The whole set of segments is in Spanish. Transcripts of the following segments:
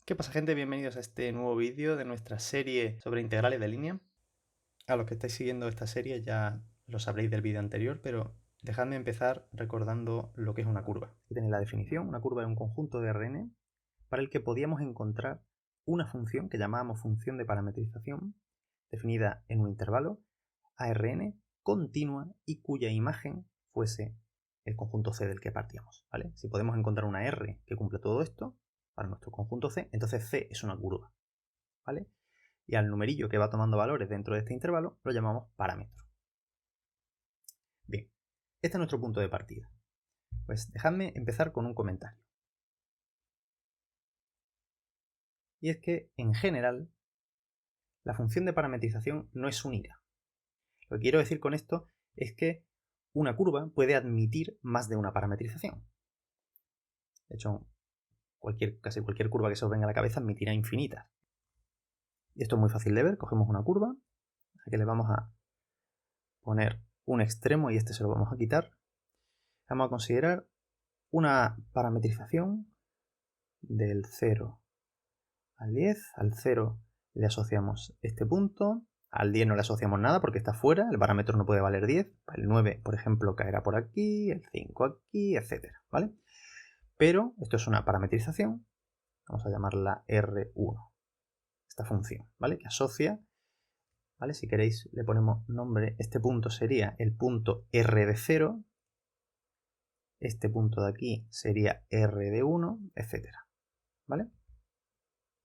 ¿Qué pasa, gente? Bienvenidos a este nuevo vídeo de nuestra serie sobre integrales de línea. A los que estáis siguiendo esta serie ya lo sabréis del vídeo anterior, pero dejadme empezar recordando lo que es una curva. Aquí tenéis la definición. Una curva es un conjunto de Rn para el que podíamos encontrar una función que llamábamos función de parametrización, definida en un intervalo ARn continua y cuya imagen fuese el conjunto C del que partíamos, ¿vale? Si podemos encontrar una R que cumple todo esto para nuestro conjunto C, entonces C es una curva, ¿vale? Y al numerillo que va tomando valores dentro de este intervalo lo llamamos parámetro. Bien, este es nuestro punto de partida. Pues dejadme empezar con un comentario. Y es que, en general, la función de parametrización no es única. Lo que quiero decir con esto es que una curva puede admitir más de una parametrización. De hecho, casi cualquier curva que se os venga a la cabeza admitirá infinitas. Y esto es muy fácil de ver. Cogemos una curva, a que le vamos a poner un extremo y este se lo vamos a quitar. Vamos a considerar una parametrización del 0 al 10. Al 0 le asociamos este punto. Al 10 no le asociamos nada porque está fuera, el parámetro no puede valer 10. El 9, por ejemplo, caerá por aquí, el 5 aquí, etc. ¿Vale? Pero esto es una parametrización, vamos a llamarla R1, esta función, ¿vale? Que asocia, ¿vale? Si queréis le ponemos nombre, este punto sería el punto R de 0, este punto de aquí sería R de 1, etc. ¿Vale?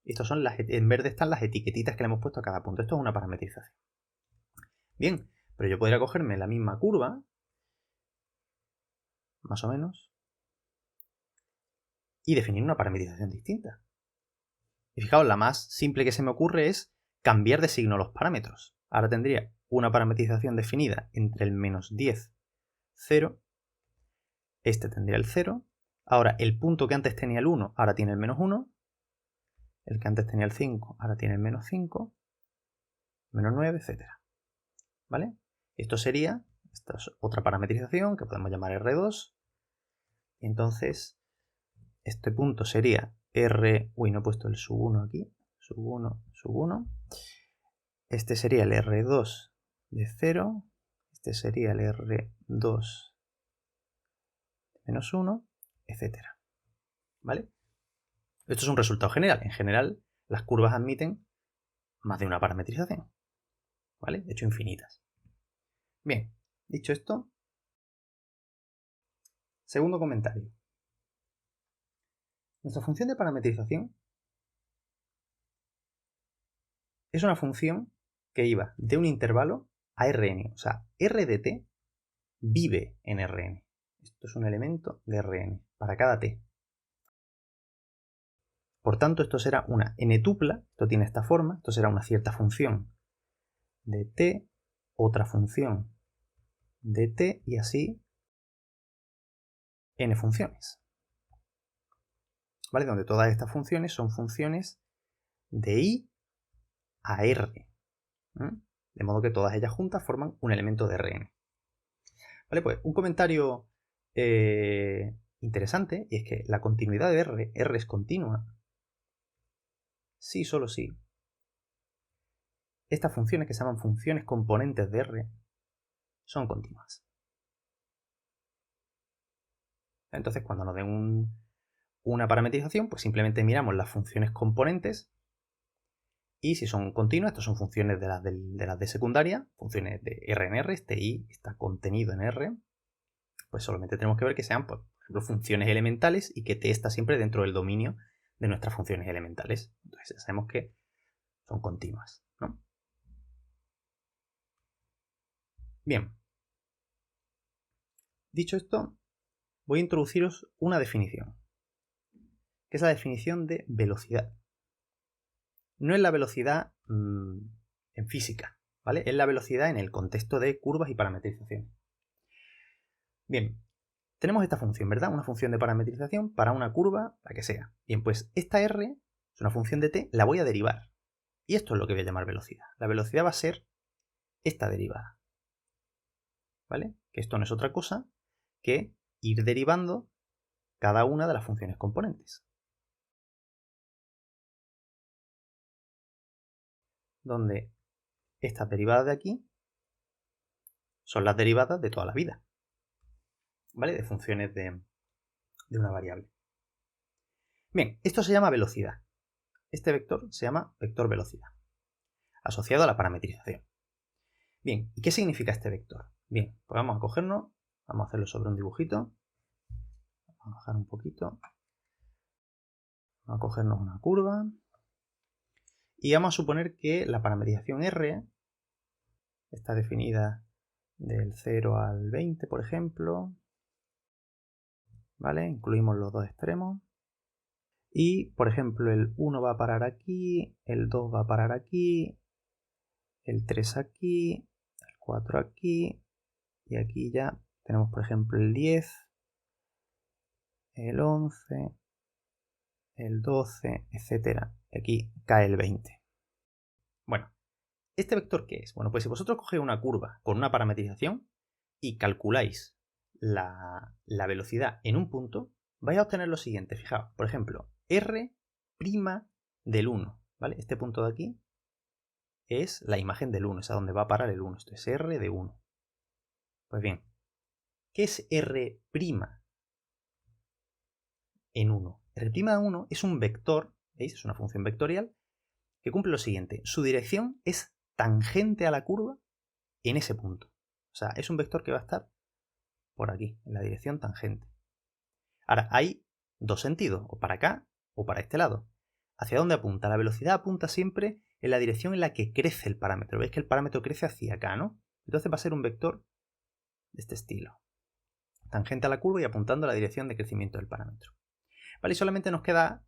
Estos son en verde están las etiquetitas que le hemos puesto a cada punto. Esto es una parametrización. Bien, pero yo podría cogerme la misma curva, más o menos, y definir una parametrización distinta. Y fijaos, la más simple que se me ocurre es cambiar de signo los parámetros. Ahora tendría una parametrización definida entre el menos 10, 0. Este tendría el 0. Ahora el punto que antes tenía el 1, ahora tiene el menos 1. El que antes tenía el 5, ahora tiene el menos 5, menos 9, etc. ¿Vale? Esta es otra parametrización que podemos llamar R2. Entonces, este punto sería R... Uy, no he puesto el sub 1 aquí. Sub 1, sub 1. Este sería el R2 de 0. Este sería el R2 de menos 1, etc. ¿Vale? Esto es un resultado general. En general, las curvas admiten más de una parametrización. ¿Vale? De hecho, infinitas. Bien, dicho esto, segundo comentario. Nuestra función de parametrización es una función que iba de un intervalo a Rn. O sea, R de t vive en Rn. Esto es un elemento de Rn para cada t. Por tanto, esto será una n-tupla, esto tiene esta forma, esto será una cierta función de t, otra función de t y así n funciones. ¿Vale? Donde todas estas funciones son funciones de i a r. De modo que todas ellas juntas forman un elemento de Rn. Vale, pues un comentario interesante, y es que la continuidad de R es continua, sí, solo sí. Estas funciones que se llaman funciones componentes de R son continuas. Entonces, cuando nos den una parametrización, pues simplemente miramos las funciones componentes y si son continuas, estas son funciones de las de secundaria, funciones de R en R, este I está contenido en R, pues solamente tenemos que ver que sean, pues, por ejemplo, funciones elementales y que T está siempre dentro del dominio de nuestras funciones elementales. Entonces ya sabemos que son continuas, ¿no? Bien. Dicho esto, voy a introduciros una definición, que es la definición de velocidad. No es la velocidad en física, ¿vale? Es la velocidad en el contexto de curvas y parametrización. Bien, tenemos esta función, ¿verdad? Una función de parametrización para una curva, la que sea. Bien, pues esta R es una función de t, la voy a derivar. Y esto es lo que voy a llamar velocidad. La velocidad va a ser esta derivada, ¿vale? Que esto no es otra cosa que ir derivando cada una de las funciones componentes. donde estas derivadas de aquí son las derivadas de toda la vida, ¿vale? De funciones de una variable. Bien, esto se llama velocidad. Este vector se llama vector velocidad, asociado a la parametrización. Bien, ¿y qué significa este vector? Bien, pues vamos a cogernos, vamos a hacerlo sobre un dibujito. Vamos a bajar un poquito. Vamos a cogernos una curva. Y vamos a suponer que la parametrización R está definida del 0 al 20, por ejemplo. ¿Vale? Incluimos los dos extremos. Y, por ejemplo, el 1 va a parar aquí, el 2 va a parar aquí, el 3 aquí, el 4 aquí, y aquí ya tenemos, por ejemplo, el 10, el 11, el 12, etc. Y aquí cae el 20. Bueno, ¿este vector qué es? Bueno, pues si vosotros cogéis una curva con una parametrización y calculáis la velocidad en un punto, vais a obtener lo siguiente. Fijaos, por ejemplo, R' del 1, ¿vale? Este punto de aquí es la imagen del 1, es a donde va a parar el 1. Esto es R de 1. Pues bien, ¿qué es R' en 1? R' de 1 es un vector, ¿veis? Es una función vectorial que cumple lo siguiente. Su dirección es tangente a la curva en ese punto. O sea, es un vector que va a estar por aquí, en la dirección tangente. Ahora, hay dos sentidos, o para acá o para este lado. ¿Hacia dónde apunta? La velocidad apunta siempre en la dirección en la que crece el parámetro. ¿Veis que el parámetro crece hacia acá, no? Entonces va a ser un vector de este estilo. Tangente a la curva y apuntando a la dirección de crecimiento del parámetro. Vale, y solamente nos queda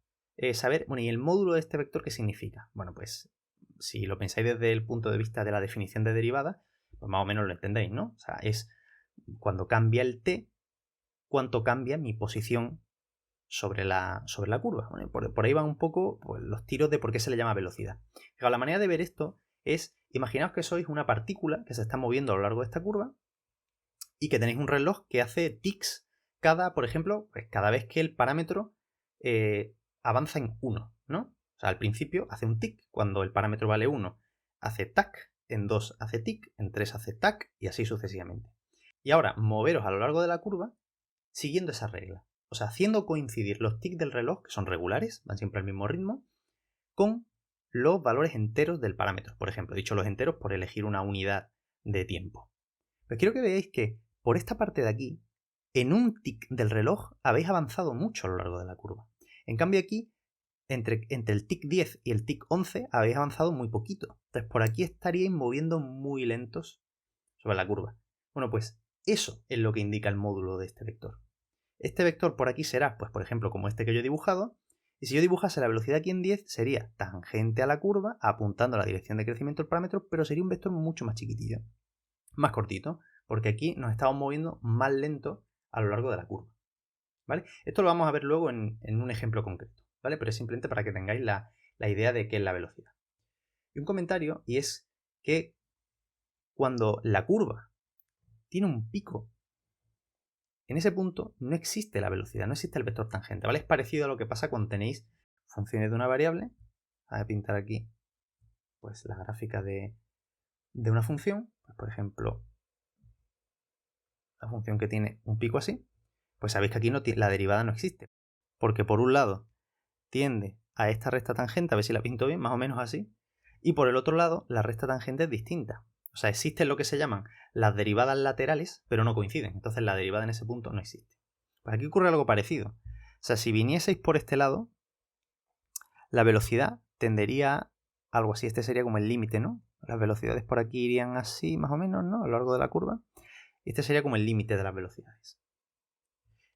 saber, bueno, ¿y el módulo de este vector qué significa? Bueno, pues si lo pensáis desde el punto de vista de la definición de derivada, pues más o menos lo entendéis, ¿no? O sea, es cuando cambia el t, cuánto cambia mi posición sobre la curva. Bueno, por ahí van un poco pues, los tiros de por qué se le llama velocidad. Fijaos, la manera de ver esto es, imaginaos que sois una partícula que se está moviendo a lo largo de esta curva y que tenéis un reloj que hace tics por ejemplo, pues cada vez que el parámetro avanza en 1, ¿no? O sea, al principio hace un tic, cuando el parámetro vale 1 hace tac, en 2 hace tic, en 3 hace tac y así sucesivamente. Y ahora moveros a lo largo de la curva siguiendo esa regla. O sea, haciendo coincidir los tics del reloj, que son regulares, van siempre al mismo ritmo, con los valores enteros del parámetro. Por ejemplo, he dicho los enteros por elegir una unidad de tiempo. Pero quiero que veáis que por esta parte de aquí, en un tic del reloj habéis avanzado mucho a lo largo de la curva. En cambio aquí, entre el tic 10 y el tic 11 habéis avanzado muy poquito. Entonces por aquí estaríais moviendo muy lentos sobre la curva. Bueno, pues eso es lo que indica el módulo de este vector. Este vector por aquí será, pues por ejemplo, como este que yo he dibujado, y si yo dibujase la velocidad aquí en 10, sería tangente a la curva, apuntando a la dirección de crecimiento del parámetro, pero sería un vector mucho más chiquitillo, más cortito, porque aquí nos estamos moviendo más lento a lo largo de la curva. ¿Vale? Esto lo vamos a ver luego en un ejemplo concreto, ¿vale? Pero es simplemente para que tengáis la idea de qué es la velocidad. Y un comentario, y es que cuando la curva tiene un pico, en ese punto no existe la velocidad, no existe el vector tangente, ¿vale? Es parecido a lo que pasa cuando tenéis funciones de una variable. Voy a pintar aquí pues la gráfica de una función, pues, por ejemplo, la función que tiene un pico así, pues sabéis que aquí la derivada no existe, porque por un lado tiende a esta recta tangente, a ver si la pinto bien, más o menos así, y por el otro lado la recta tangente es distinta. O sea, existen lo que se llaman las derivadas laterales, pero no coinciden, entonces la derivada en ese punto no existe. Pues aquí ocurre algo parecido. O sea, si vinieseis por este lado, la velocidad tendería a algo así. Este sería como el límite, ¿no? Las velocidades por aquí irían así, más o menos, ¿no? A lo largo de la curva. Y este sería como el límite de las velocidades.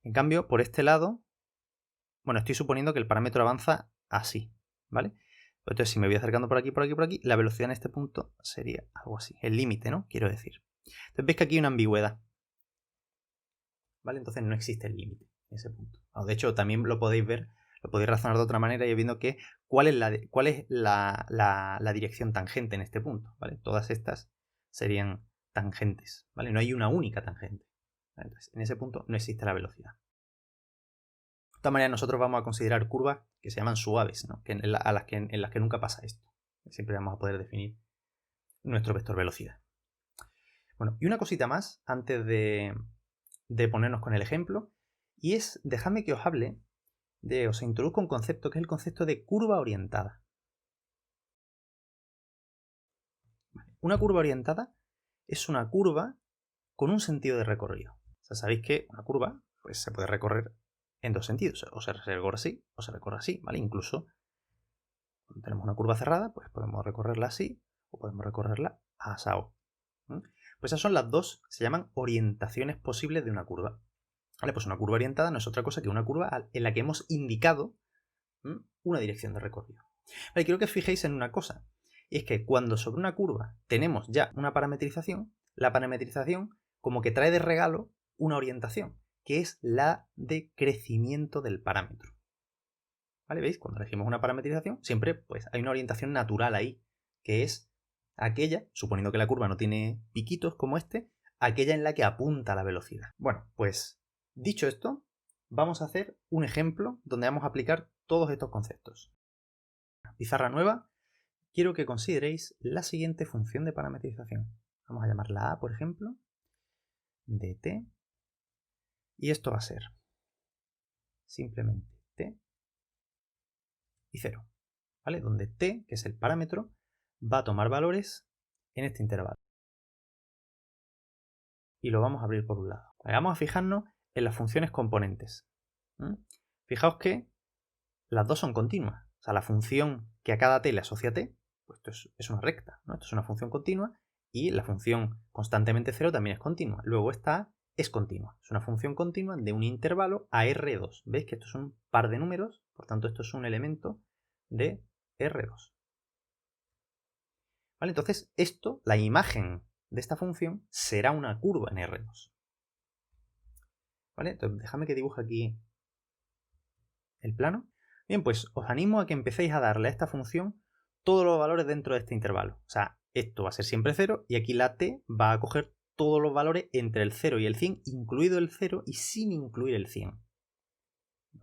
En cambio, por este lado, bueno, estoy suponiendo que el parámetro avanza así, ¿vale? Entonces, si me voy acercando por aquí, por aquí, por aquí, la velocidad en este punto sería algo así. El límite, ¿no? Quiero decir. Entonces, veis que aquí hay una ambigüedad. ¿Vale? Entonces no existe el límite en ese punto. De hecho, también lo podéis ver, lo podéis razonar de otra manera y viendo que cuál es la dirección tangente en este punto. ¿Vale? Todas estas serían tangentes. ¿Vale? No hay una única tangente. ¿Vale? Entonces, en ese punto no existe la velocidad. De todas maneras, nosotros vamos a considerar curvas que se llaman suaves, ¿no? En las que nunca pasa esto. Siempre vamos a poder definir nuestro vector velocidad. Bueno, y una cosita más antes de ponernos con el ejemplo, y es, dejadme que os hable os introduzco un concepto que es el concepto de curva orientada. Una curva orientada es una curva con un sentido de recorrido. O sea, sabéis que una curva pues, se puede recorrer en dos sentidos, o se recorre así o se recorre así, ¿vale? Incluso cuando tenemos una curva cerrada, pues podemos recorrerla así o podemos recorrerla asao. Pues esas son las dos, se llaman orientaciones posibles de una curva. ¿Vale? Pues una curva orientada no es otra cosa que una curva en la que hemos indicado una dirección de recorrido. Vale, quiero que os fijéis en una cosa, y es que cuando sobre una curva tenemos ya una parametrización, la parametrización como que trae de regalo una orientación, que es la de crecimiento del parámetro. ¿Vale? ¿Veis? Cuando elegimos una parametrización, siempre pues, hay una orientación natural ahí, que es aquella, suponiendo que la curva no tiene piquitos como este, aquella en la que apunta la velocidad. Bueno, pues dicho esto, vamos a hacer un ejemplo donde vamos a aplicar todos estos conceptos. Pizarra nueva, quiero que consideréis la siguiente función de parametrización. Vamos a llamarla A, por ejemplo, de t, y esto va a ser simplemente t y 0, ¿vale? Donde t, que es el parámetro, va a tomar valores en este intervalo. Y lo vamos a abrir por un lado. Vamos a fijarnos en las funciones componentes. Fijaos que las dos son continuas. O sea, la función que a cada t le asocia t, pues esto es una recta, ¿no? Esto es una función continua y la función constantemente 0 también es continua. Luego esta a es continua. Es una función continua de un intervalo a R2. ¿Veis que esto es un par de números? Por tanto, esto es un elemento de R2. ¿Vale? Entonces, esto, la imagen de esta función, será una curva en R2. ¿Vale? Entonces, déjame que dibuje aquí el plano. Bien, pues os animo a que empecéis a darle a esta función todos los valores dentro de este intervalo. O sea, esto va a ser siempre 0 y aquí la t va a coger todos los valores entre el 0 y el 100, incluido el 0 y sin incluir el 100.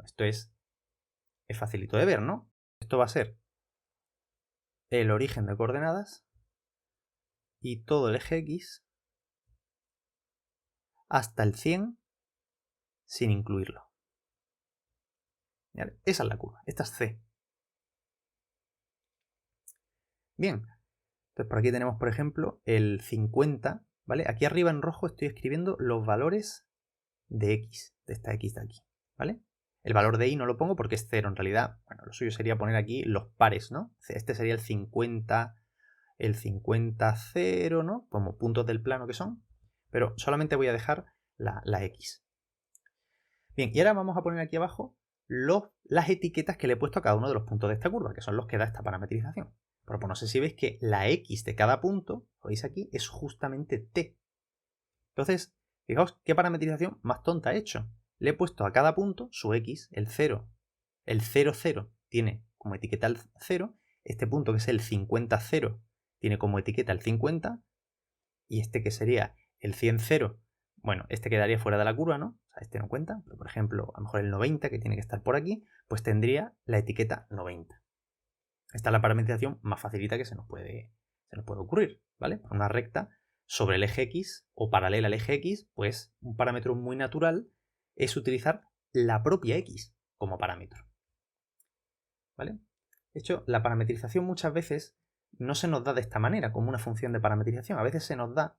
Esto es facilito de ver, ¿no? Esto va a ser el origen de coordenadas y todo el eje X hasta el 100 sin incluirlo. ¿Vale? Esa es la curva, esta es C. Bien, entonces por aquí tenemos, por ejemplo, el 50, ¿vale? Aquí arriba en rojo estoy escribiendo los valores de X, de esta X de aquí, ¿vale? El valor de Y no lo pongo porque es 0 en realidad. Bueno, lo suyo sería poner aquí los pares, ¿no? Este sería el 50, 0, ¿no? Como puntos del plano que son. Pero solamente voy a dejar la X. Bien, y ahora vamos a poner aquí abajo las etiquetas que le he puesto a cada uno de los puntos de esta curva, que son los que da esta parametrización. Pero pues no sé si veis que la X de cada punto, lo veis aquí, es justamente T. Entonces, fijaos qué parametrización más tonta he hecho. Le he puesto a cada punto su X, el 0. El 0, 0 tiene como etiqueta el 0. Este punto que es el 50, 0 tiene como etiqueta el 50. Y este que sería el 100, 0, bueno, este quedaría fuera de la curva, ¿no? O sea, este no cuenta. Pero por ejemplo, a lo mejor el 90, que tiene que estar por aquí, pues tendría la etiqueta 90. Esta es la parametrización más facilita que se nos puede ocurrir, ¿vale? Una recta sobre el eje X o paralela al eje X, pues un parámetro muy natural es utilizar la propia X como parámetro, ¿vale? De hecho, la parametrización muchas veces no se nos da de esta manera, como una función de parametrización. A veces se nos da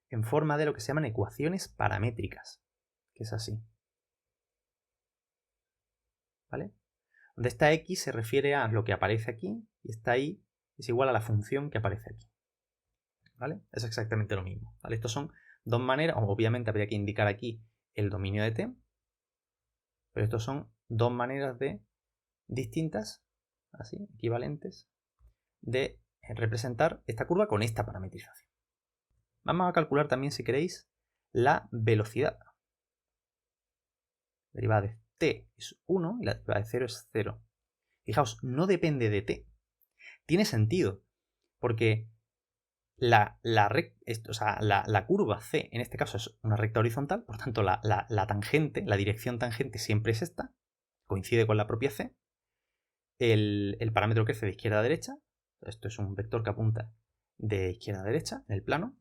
en forma de lo que se llaman ecuaciones paramétricas, que es así, ¿vale? Donde esta X se refiere a lo que aparece aquí y esta Y es igual a la función que aparece aquí, ¿vale? Es exactamente lo mismo, ¿vale? Estas son dos maneras, obviamente habría que indicar aquí el dominio de t, pero estas son dos maneras distintas, así, equivalentes, de representar esta curva con esta parametrización. Vamos a calcular también, si queréis, la velocidad. La derivada de t es 1 y la derivada de 0 es 0. Fijaos, no depende de t. Tiene sentido, porque la curva C en este caso es una recta horizontal, por tanto la tangente, la dirección tangente siempre es esta, coincide con la propia C. El parámetro crece de izquierda a derecha, esto es un vector que apunta de izquierda a derecha en el plano,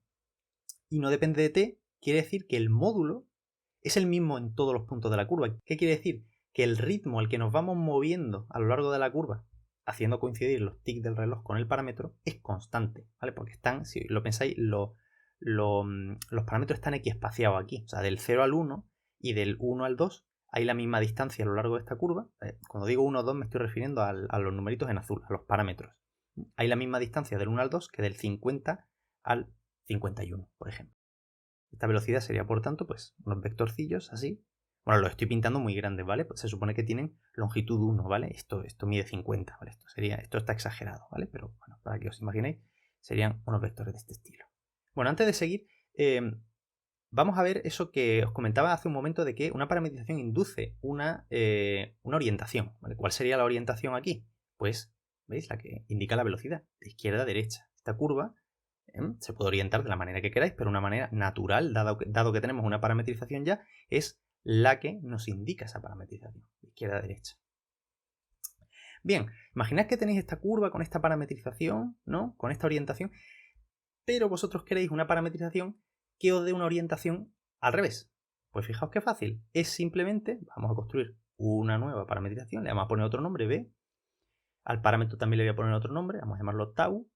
y no depende de t, quiere decir que el módulo es el mismo en todos los puntos de la curva. ¿Qué quiere decir? Que el ritmo al que nos vamos moviendo a lo largo de la curva, haciendo coincidir los tics del reloj con el parámetro, es constante, ¿vale? Porque están, si lo pensáis, los parámetros están equiespaciados aquí, o sea, del 0 al 1 y del 1 al 2 hay la misma distancia a lo largo de esta curva. Cuando digo 1 o 2 me estoy refiriendo a los numeritos en azul, a los parámetros. Hay la misma distancia del 1 al 2 que del 50 al 51, por ejemplo. Esta velocidad sería, por tanto, pues unos vectorcillos así. Bueno, lo estoy pintando muy grandes, ¿vale? Pues se supone que tienen longitud 1, ¿vale? Esto mide 50, ¿vale? Esto está exagerado, ¿vale? Pero bueno, para que os imaginéis, serían unos vectores de este estilo. Bueno, antes de seguir, vamos a ver eso que os comentaba hace un momento de que una parametrización induce una orientación, ¿vale? ¿Cuál sería la orientación aquí? Pues, ¿veis? La que indica la velocidad, de izquierda a derecha. Esta curva se puede orientar de la manera que queráis, pero una manera natural, dado que tenemos una parametrización ya, es la que nos indica esa parametrización, de izquierda a derecha. Bien, imaginad que tenéis esta curva con esta parametrización, ¿no? Con esta orientación, pero vosotros queréis una parametrización que os dé una orientación al revés. Pues fijaos qué fácil. Es simplemente, vamos a construir una nueva parametrización, le vamos a poner otro nombre, B. Al parámetro también le voy a poner otro nombre, vamos a llamarlo tau.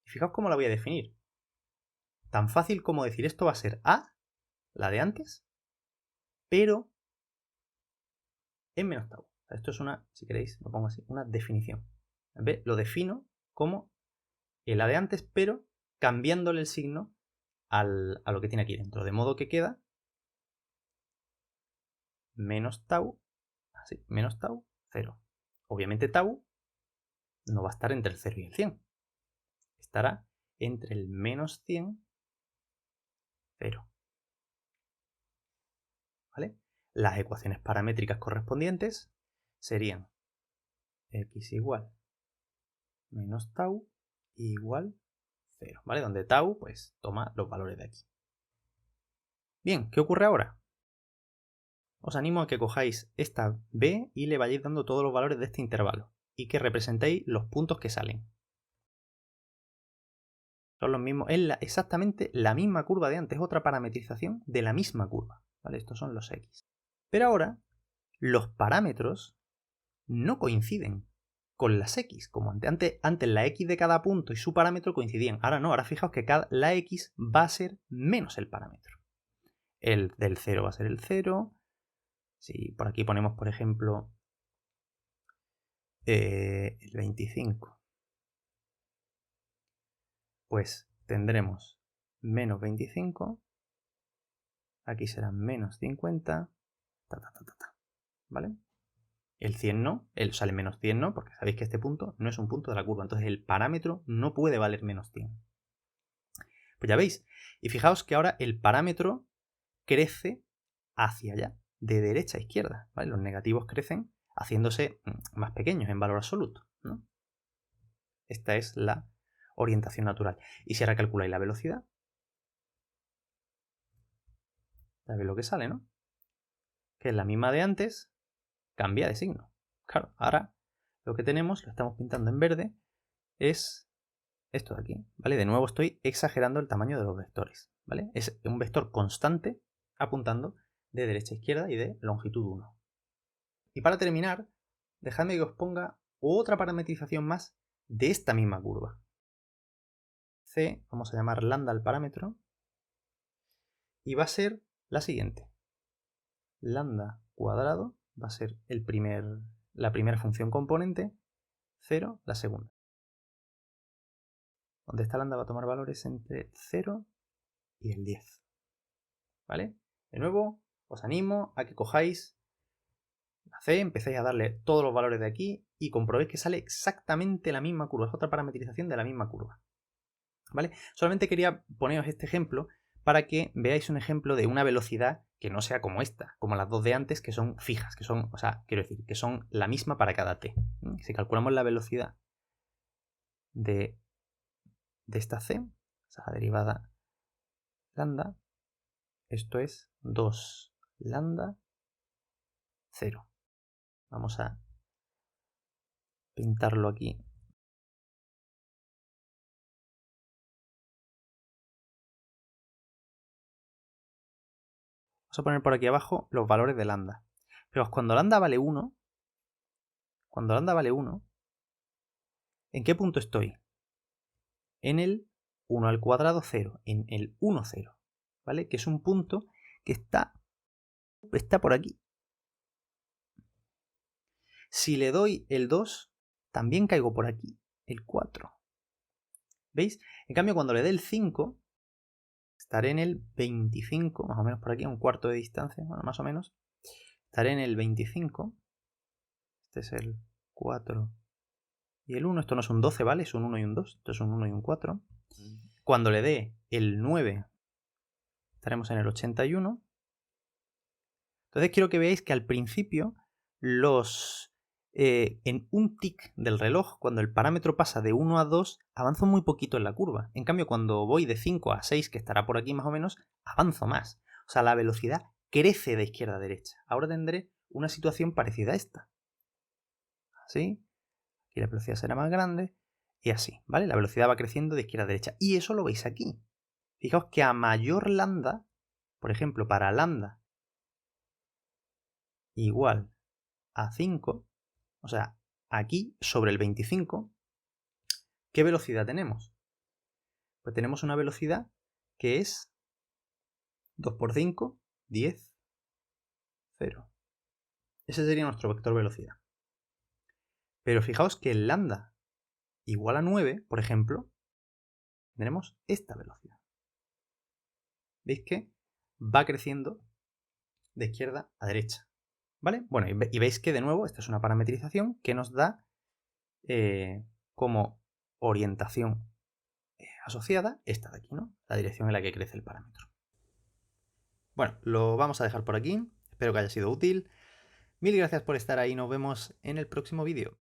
Y fijaos cómo la voy a definir. Tan fácil como decir esto va a ser A, la de antes, pero en menos tau. Esto es una, si queréis, lo pongo así, una definición. ¿Ve? Lo defino como la de antes, pero cambiándole el signo a lo que tiene aquí dentro. De modo que queda menos tau, así, menos tau, 0. Obviamente tau no va a estar entre el 0 y el 100. Estará entre el menos 100, 0. ¿Vale? Las ecuaciones paramétricas correspondientes serían x igual menos tau igual 0, ¿vale? Donde tau, pues, toma los valores de aquí. Bien, ¿qué ocurre ahora? Os animo a que cojáis esta b y le vayáis dando todos los valores de este intervalo y que representéis los puntos que salen. Son los mismos, es exactamente la misma curva de antes, otra parametrización de la misma curva, ¿vale? Estos son los x. Pero ahora, los parámetros no coinciden con las x, como antes la x de cada punto y su parámetro coincidían. Ahora no, ahora fijaos que la x va a ser menos el parámetro. El del 0 va a ser el 0. Si por aquí ponemos, por ejemplo, el 25, pues tendremos menos 25, aquí será menos 50, ¿vale? El 100 no, o sea, el menos 100 no, porque sabéis que este punto no es un punto de la curva, entonces el parámetro no puede valer menos 100. Pues ya veis, y fijaos que ahora el parámetro crece hacia allá, de derecha a izquierda, ¿vale? Los negativos crecen haciéndose más pequeños en valor absoluto, ¿no? Esta es la orientación natural. Y si ahora calculáis la velocidad, ya veis lo que sale, ¿no? Que es la misma de antes, cambia de signo. Claro, ahora lo que tenemos, lo estamos pintando en verde, es esto de aquí, ¿vale? De nuevo estoy exagerando el tamaño de los vectores, ¿vale? Es un vector constante apuntando de derecha a izquierda y de longitud 1. Y para terminar, dejadme que os ponga otra parametrización más de esta misma curva. C, vamos a llamar lambda al parámetro, y va a ser la siguiente. Lambda cuadrado va a ser la primera función componente, 0 la segunda. Donde esta lambda va a tomar valores entre 0 y el 10. ¿Vale? De nuevo, os animo a que cojáis la C, empecéis a darle todos los valores de aquí y comprobéis que sale exactamente la misma curva. Es otra parametrización de la misma curva. ¿Vale? Solamente quería poneros este ejemplo para que veáis un ejemplo de una velocidad que no sea como esta, como las dos de antes, que son fijas, que son, o sea, quiero decir, que son la misma para cada t. Si calculamos la velocidad de esta c, o sea, la derivada lambda, esto es 2 lambda 0. Vamos a pintarlo aquí Vamos a poner por aquí abajo los valores de lambda. Pero cuando lambda vale 1, ¿en qué punto estoy? En el 1 al cuadrado 0, en el 1, 0, ¿vale? Que es un punto que está por aquí. Si le doy el 2, también caigo por aquí, el 4. ¿Veis? En cambio, cuando le dé el 5, estaré en el 25, más o menos por aquí, a un cuarto de distancia, bueno, más o menos. Estaré en el 25. Este es el 4 y el 1. Esto no es un 12, ¿vale? Es un 1 y un 2. Esto es un 1 y un 4. Cuando le dé el 9, estaremos en el 81. Entonces quiero que veáis que al principio en un tic del reloj, cuando el parámetro pasa de 1 a 2, avanzo muy poquito en la curva. En cambio, cuando voy de 5 a 6, que estará por aquí más o menos, avanzo más. O sea, la velocidad crece de izquierda a derecha. Ahora tendré una situación parecida a esta. Así. Aquí la velocidad será más grande. Y así, ¿vale? La velocidad va creciendo de izquierda a derecha. Y eso lo veis aquí. Fijaos que a mayor lambda, por ejemplo, para lambda igual a 5, o sea, aquí sobre el 25, ¿qué velocidad tenemos? Pues tenemos una velocidad que es 2 por 5, 10, 0. Ese sería nuestro vector velocidad. Pero fijaos que en lambda igual a 9, por ejemplo, tenemos esta velocidad. ¿Veis que va creciendo de izquierda a derecha? ¿Vale? Bueno, y veis que de nuevo esta es una parametrización que nos da como orientación asociada esta de aquí, ¿no? La dirección en la que crece el parámetro. Bueno, lo vamos a dejar por aquí. Espero que haya sido útil. Mil gracias por estar ahí. Nos vemos en el próximo vídeo.